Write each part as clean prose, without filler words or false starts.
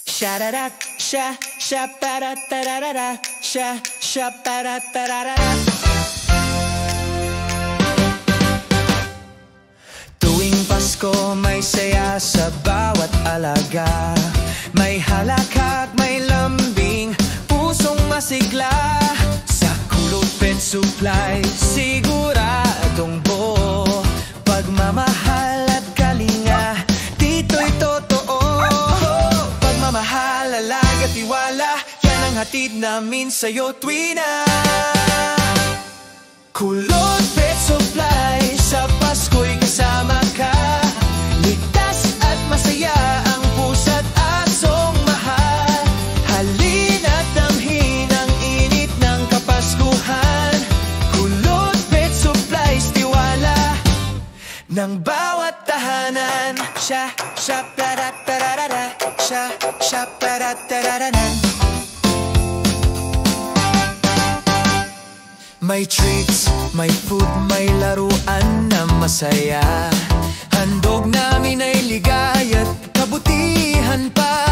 Sha-da-da, sha-sha-ba-da-da-da-da, sha-sha-ba-da-da-da-da. Tuwing Pasko may saya sa bawat alaga. May halakak, may lambing, pusong masigla. Sa Kulot Pet Supply, siguradong buo pagmamahal at kalinga, dito'y totoo. Pagmamahal, alaga, tiwala, yan ang hatid namin sa'yo tuwi na. Kulot Pet Supply, sa Pasko'y kasama ka. Ligtas at masaya ang pusa't asong mahal. Halina't damhin ang init ng Kapaskuhan. Kulot Pet Supplies, tiwala ng bawat tahanan. Sha-sha-ba-da-da-da-da, sha-sha-ba-da-da-da-da. May treats, may food, may laruan na masaya. Handog namin ay ligaya't kabutihan pa.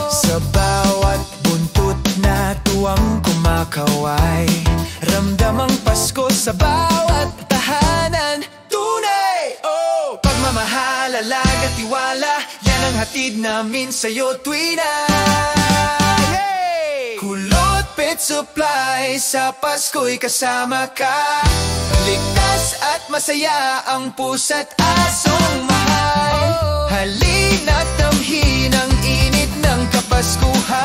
Sa bawat buntot na tuwang kumakaway, ramdam ang Pasko sa bawat tahanan. Tunay! Oh! Pagmamahal, alaga, tiwala, yan ang hatid namin sa'yo tuwi na. Kulot Pet Supply, sa Pasko'y kasama ka. Ligtas at masaya ang pusa't asong mahal. Halina't damhin ang init ng Kapaskuhan.